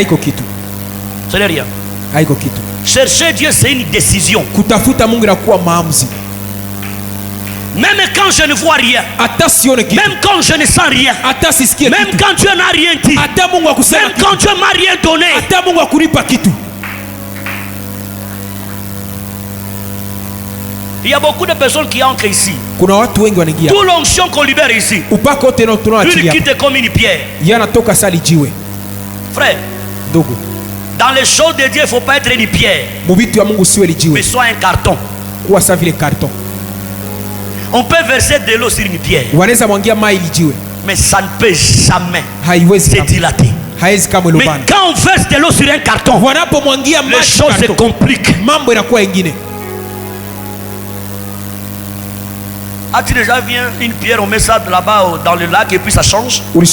haiko kitu. Ce n'est rien. Haiko kitu. Chercher Dieu, c'est une décision. Kutafuta Mungu inakuwa maamuzi. Même quand je ne vois rien, même quand je ne sens rien, même quand Dieu n'a rien dit, même quand Dieu m'a rien donné, il y a beaucoup de personnes qui entrent ici. Toute l'onction qu'on libère ici, lui quitte comme une pierre. Frère, dans les choses de Dieu, il ne faut pas être une pierre, mais soit un carton. On peut verser de l'eau sur une pierre, mais ça ne peut jamais se dilater. Mais quand on verse de l'eau sur un carton, les choses se compliquent. As-tu déjà vu une pierre, on met ça là-bas dans le lac et puis ça change? Mais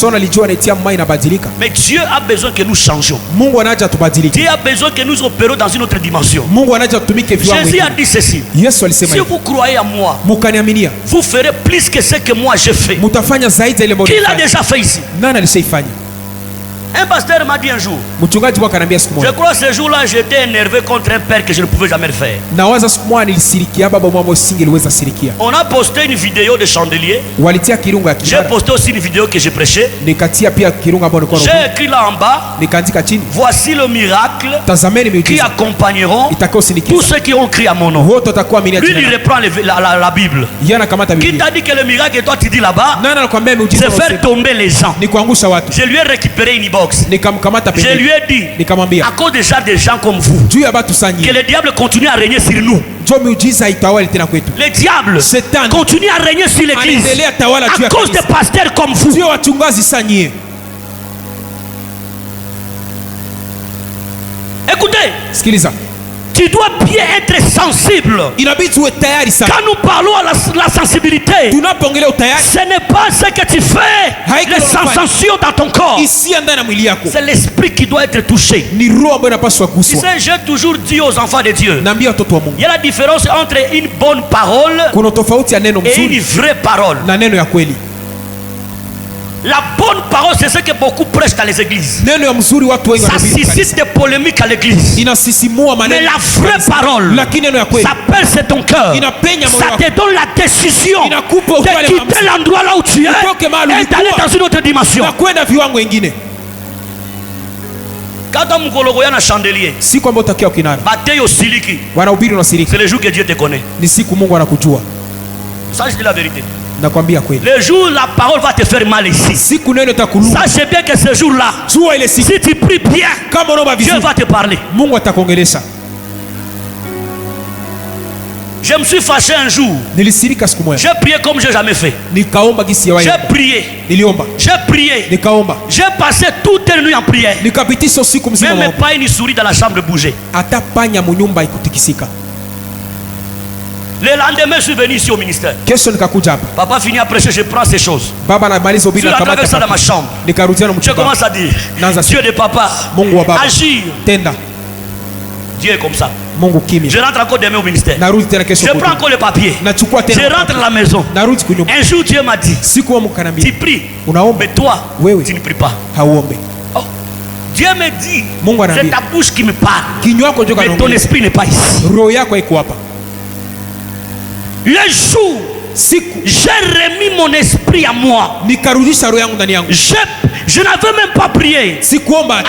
Dieu a besoin que nous changions. Dieu a besoin que nous opérions dans une autre dimension. Jésus a dit ceci: si vous croyez à moi, vous ferez plus que ce que moi j'ai fait. Qu'il a déjà fait ici. Un pasteur m'a dit un jour, je crois que ce jour-là j'étais énervé contre un père que je ne pouvais jamais le faire. On a posté une vidéo de chandelier. J'ai posté aussi une vidéo que j'ai prêché. J'ai écrit là en bas: voici le miracle qui accompagneront tous ceux qui ont crié à mon nom. Lui il reprend la Bible. Qui t'a dit que le miracle, et toi tu dis là-bas, c'est faire tomber les gens. Je lui ai récupéré une box. Je lui ai dit, à cause déjà des gens comme vous, que le diable continue à régner sur nous. Le diable continue à régner sur l'église à cause des pasteurs comme vous. Écoutez, tu dois bien être sensible. Quand nous parlons à la sensibilité, ce n'est pas ce que tu fais, les sensations dans ton corps. C'est l'esprit qui doit être touché. Tu sais, j'ai toujours dit aux enfants de Dieu, il y a la différence entre une bonne parole et une vraie parole. La bonne parole, c'est ce que beaucoup prêchent dans les églises. Ça suscite des polémiques à l'église. Mais la vraie parole, ça perce ton cœur. Ça te donne la décision de quitter l'endroit là où tu es et d'aller dans une autre dimension. Quand on a un chandelier, c'est le jour que Dieu te connaît. Ça, je dis la vérité. Le jour où la parole va te faire mal ici, sachez bien que ce jour-là, si tu pries bien, Dieu va te parler. Je me suis fâché un jour. J'ai prié comme je n'ai jamais fait. J'ai prié. J'ai prié. J'ai passé toute la nuit en prière. Même pas une souris dans la chambre bougeait. Le lendemain, je suis venu ici au ministère. Papa finit à prêcher, je prends ces choses. Je suis rentré avec ça dans ma chambre. Je commence à dire: Dieu de papa, agir. Dieu est comme ça. Je rentre encore demain au ministère. Je prends encore le papier. Je rentre à la maison. Un jour, Dieu m'a dit: tu pries, mais toi, tu ne pries pas. Oh. Dieu me dit: c'est ta bouche qui me parle, mais ton esprit n'est pas ici. Le jour j'ai remis mon esprit à moi, je n'avais même pas prié.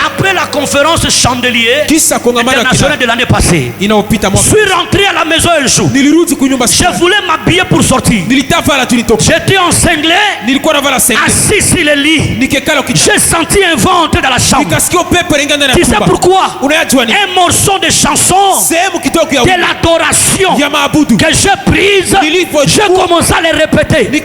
Après la conférence chandelier internationale de l'année passée, je suis rentré à la maison un jour. Je voulais m'habiller pour sortir. J'étais en cinglé, assis sur le lit. J'ai senti un vent entrer dans la chambre. Tu sais pourquoi? Un morceau de chanson de l'adoration que j'ai prise, j'ai commencé à les répéter. Et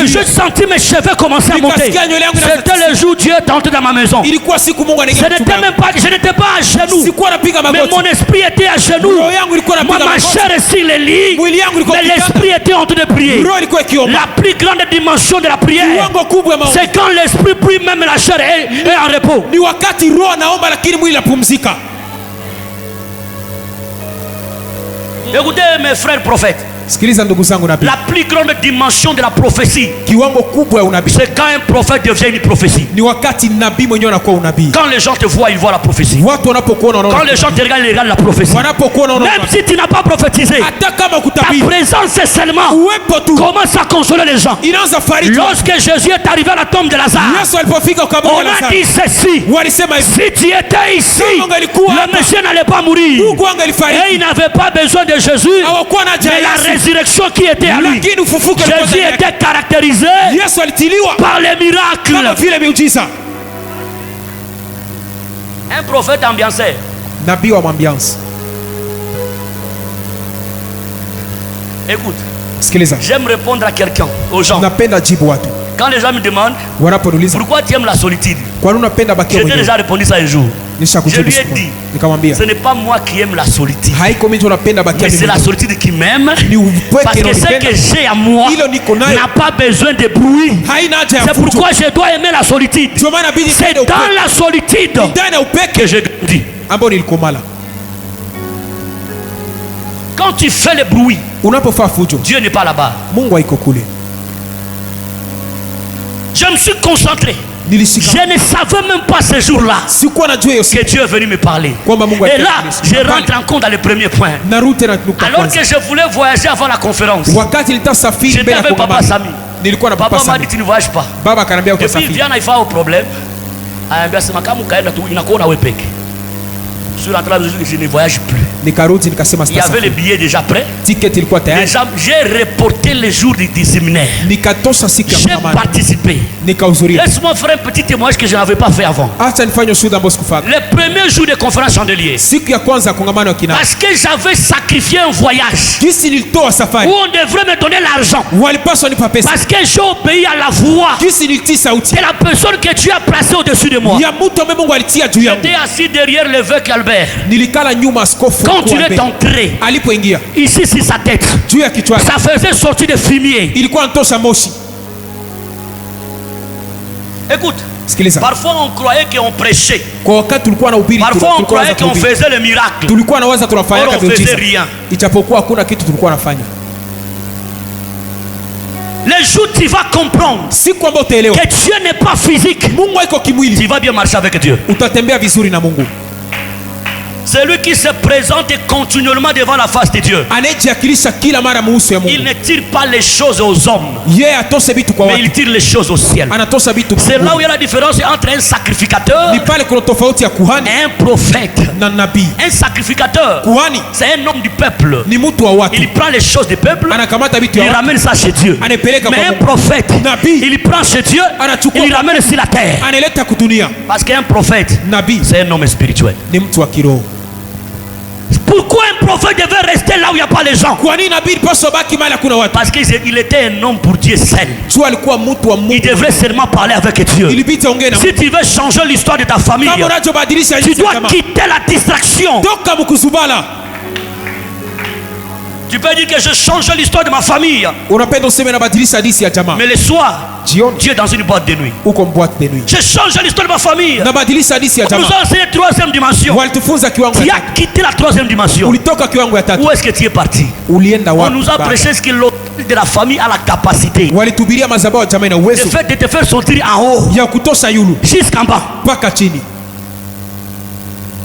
j'ai senti mes cheveux commencer à monter. C'était le jour où Dieu est entré dans ma maison. Je n'étais pas à genoux, mais mon esprit était à genoux. Ma chair est sur le lit, mais l'esprit était en train de prier. La plus grande dimension de la prière, c'est quand l'esprit prie, même la chair est en repos. Écoutez mes frères prophètes, Sikiliza ndugu zangu nabii. La plus grande dimension de la prophétie, kiwango kubwa ya unabii, c'est quand un prophète devient une prophétie. Ni wakati nabii mwenyewe anakuwa unabii. Quand les gens te voient, ils voient la prophétie. Watu wanapokuona wanaona. Quand les gens te regardent, ils regardent la prophétie. Wanapokuona wanaona. Même si tu n'as pas prophétisé, hata kama ta présence est seulement uwepo tu commence à consoler les gens. Inaanza fariji. Lorsque Jésus est arrivé à la tombe de Lazare, Yesu alipofika kwa kaburi la Lazare, on a dit ceci. Walisema hivi, si tu étais ici, le monsieur n'allait pas mourir. Et il n'avait pas besoin de Jésus, mais la résurrection qui était à lui. Jésus était caractérisé par les miracles. Un prophète ambiancé. Nabii wa ambiance. Écoute, j'aime répondre à quelqu'un, aux gens. Quand les gens me demandent pourquoi tu aimes la solitude, j'ai déjà répondu ça un jour. Je lui ai dit, ce n'est pas moi qui aime la solitude, mais c'est la solitude qui m'aime, parce que ce que j'ai à moi n'a pas besoin de bruit. C'est pourquoi je dois aimer la solitude. C'est dans la solitude que j'ai grandi. Quand tu fais le bruit, Dieu n'est pas là-bas. Je me suis concentré. Je ne savais même pas ce jour-là que Dieu est venu me parler. Et là, je rentre en compte dans le premier point. Alors que je voulais voyager avant la conférence, j'étais avec Papa Sami. Papa m'a dit, tu ne voyages pas. Et puis il vient, il fait un problème. Sur l'entrée, je ne voyage plus. Il y avait les billets déjà prêts. J'ai reporté les jours du séminaire. J'ai participé. Laisse-moi faire un petit témoignage que je n'avais pas fait avant. Le premier jour de conférence chandelier, parce que j'avais sacrifié un voyage où on devrait me donner l'argent, parce que j'ai obéi à la voix de la personne que tu as placée au-dessus de moi. J'étais assis derrière l'évêque Albert. Quand tu es entré ici sur sa tête, ça faisait sortir de fumier. Écoute, parfois on croyait qu'on prêchait, parfois on croyait qu'on faisait le miracle, or on faisait rien. Le jour où tu vas comprendre que Dieu n'est pas physique, tu vas bien marcher avec Dieu. Celui qui se présente continuellement devant la face de Dieu, il ne tire pas les choses aux hommes, mais il tire les choses au ciel. C'est là où il y a la différence entre un sacrificateur et un prophète. Un sacrificateur, c'est un homme du peuple. Il prend les choses du peuple, il ramène ça chez Dieu. Mais un prophète, il prend chez Dieu, il ramène sur la terre. Parce qu'un prophète, c'est un homme spirituel. Pourquoi un prophète devait rester là où il n'y a pas les gens? Parce qu'il était un homme pour Dieu seul. Il devrait seulement parler avec Dieu. Si tu veux changer l'histoire de ta famille, tu dois quitter la distraction. Tu peux dire que je change l'histoire de ma famille, mais le soir, Dieu est dans une boîte de nuit. Je change l'histoire de ma famille. On nous a enseigné la troisième dimension. Tu as quitté la troisième dimension. Où est-ce que tu es parti? On nous a prêché ce que l'hôtel de la famille a la capacité de te faire sortir en haut jusqu'en bas.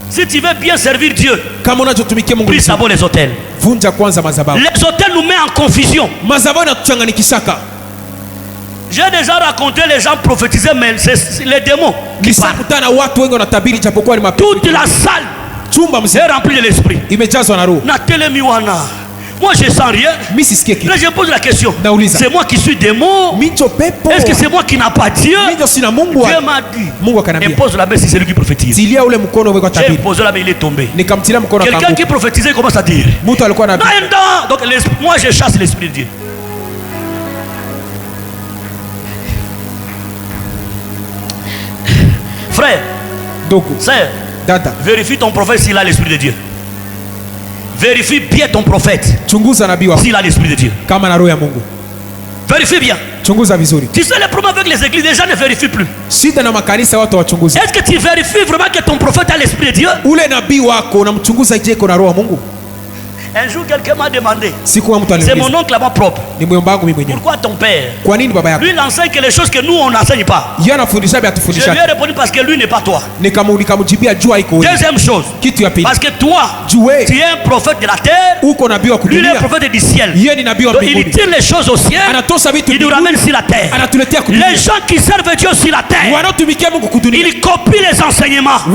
Si tu veux bien servir Dieu, prie d'abord les hôtels. Les hôtels nous mettent en confusion. J'ai déjà raconté, les gens prophétisaient, mais c'est les démons qui parlent. Toute la salle est remplie de l'esprit. Moi je sens rien. Là je pose la question, c'est moi qui suis démon? Est-ce que c'est moi qui n'a pas Dieu? Dieu m'a dit, impose la main si c'est lui qui prophétise. J'ai imposé la main, il est tombé. Quelqu'un qui prophétisait commence à dire, donc moi je chasse l'esprit de Dieu. Frère, sœur, vérifie ton prophète s'il a l'esprit de Dieu. Vérifie bien ton prophète s'il a l'esprit de Dieu. Vérifie bien. Tu sais le problème avec les églises, les gens ne vérifient plus. Est-ce que tu vérifies vraiment que ton prophète a l'esprit de Dieu? Un jour, quelqu'un m'a demandé. Siku mtu aliniuliza. C'est mon oncle là-bas propre. Ni mjomba wangu mimi mwenyewe. Pourquoi ton père? Kwa nini baba yako? Lui, il enseigne que les choses que nous, on n'enseigne pas. Yeye anafundisha bila Je tufundisha. lui ai répondu parce que lui n'est pas toi. Nikamjibia jua iko wewe. Deuxième chose. Kitu ya pili. Parce que toi, tu es un prophète de la terre. Uko nabii wa Lui, il est kudunia. un prophète du ciel. Yeye ni nabii wa Donc, mbinguni. il tire les choses au ciel. Anatosa vitu Il nous ramène sur la terre. Anatuletea kudunia. Les gens qui servent Dieu sur la terre, Wanaotumikia Mungu kudunia. ils copient les enseignements.